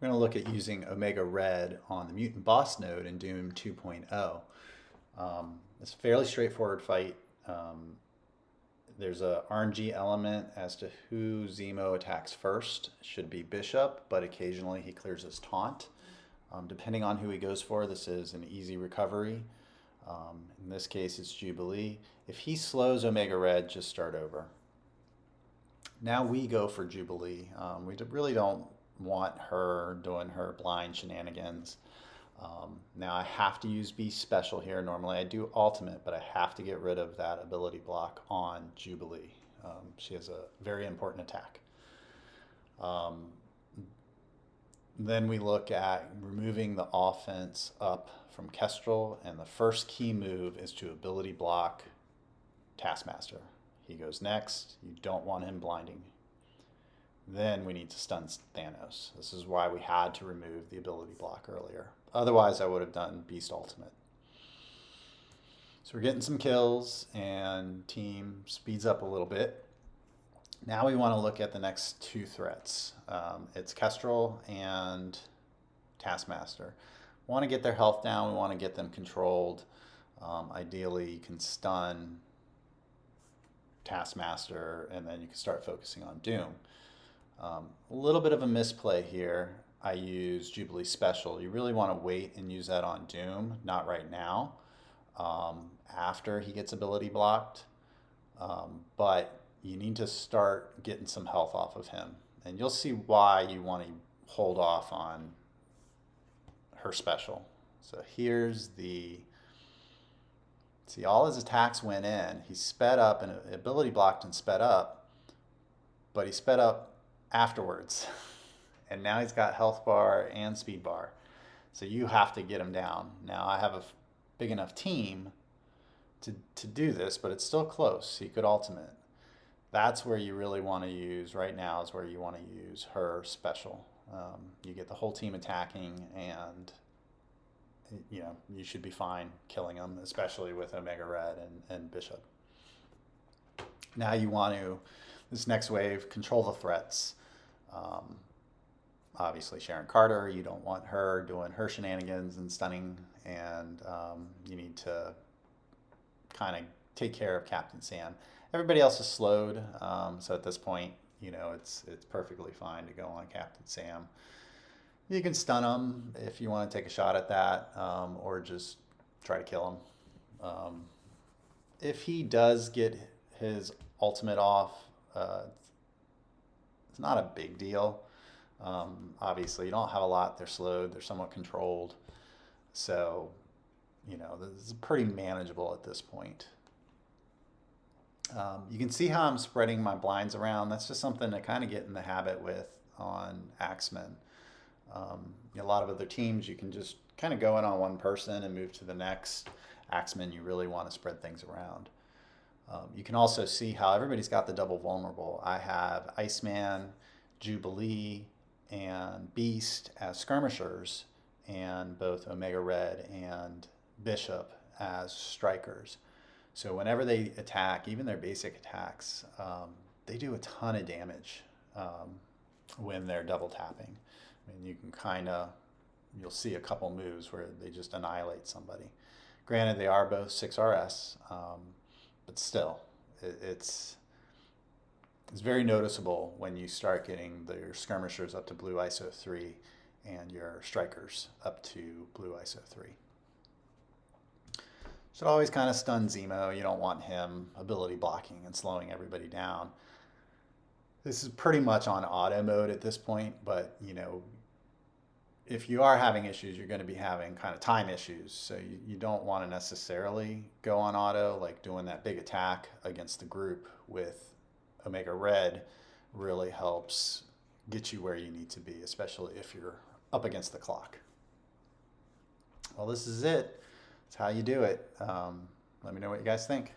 We're going to look at using Omega Red on the Mutant Boss node in Doom 2.0. It's a fairly straightforward fight. There's a RNG element as to who Zemo attacks first. It should be Bishop, but occasionally he clears his taunt. Depending on who he goes for, this is an easy recovery. In this case, it's Jubilee. If he slows Omega Red, just start over. Now we go for Jubilee. We really don't want her doing her blind shenanigans. Now I have to use Beast Special here. Normally I do Ultimate, but I have to get rid of that ability block on Jubilee. She has a very important attack. Then we look at removing the offense up from Kestrel, and the first key move is to ability block Taskmaster. He goes next. You don't want him blinding. Then we need to stun Thanos. This is why we had to remove the ability block earlier. Otherwise, I would have done Beast Ultimate. So we're getting some kills, and team speeds up a little bit. Now we want to look at the next two threats. It's Kestrel and Taskmaster. We want to get their health down. We want to get them controlled. Ideally, you can stun Taskmaster, and then you can start focusing on Doom. A little bit of a misplay here. I use Jubilee Special. You really want to wait and use that on Doom, not right now, after he gets ability blocked. But you need to start getting some health off of him. And you'll see why you want to hold off on her special. So here's see, all his attacks went in. He sped up and ability blocked and sped up, but he sped up afterwards. And now he's got health bar and speed bar. So you have to get him down. Now I have a big enough team to do this, but it's still close. He could ultimate. That's where you really want to use, right now is where you want to use her special. You get the whole team attacking, and you should be fine killing them, especially with Omega Red and Bishop. Now you want to, this next wave, control the threats. Obviously Sharon Carter, you don't want her doing her shenanigans and stunning, and you need to kind of take care of Captain Sam. Everybody else is slowed, so at this point, it's perfectly fine to go on Captain Sam. You can stun him if you want to take a shot at that, or just try to kill him. If he does get his ultimate off, it's not a big deal. Obviously, you don't have a lot. They're slowed. They're somewhat controlled. So, this is pretty manageable at this point. You can see how I'm spreading my blinds around. That's just something to kind of get in the habit with on Iceman. A lot of other teams, you can just kind of go in on one person and move to the next. Iceman, you really want to spread things around. You can also see how everybody's got the double vulnerable. I have Iceman, Jubilee, and Beast as skirmishers, and both Omega Red and Bishop as strikers. So whenever they attack, even their basic attacks, they do a ton of damage when they're double tapping. I mean, you can you'll see a couple moves where they just annihilate somebody. Granted, they are both 6RS, but still, it's very noticeable when you start getting your skirmishers up to blue ISO 3 and your strikers up to blue ISO 3. Should always kind of stun Zemo. You don't want him ability blocking and slowing everybody down. This is pretty much on auto mode at this point, but if you are having issues, you're going to be having kind of time issues. So you don't want to necessarily go on auto, like doing that big attack against the group with Omega Red really helps get you where you need to be, especially if you're up against the clock. Well, this is it. That's how you do it. Let me know what you guys think.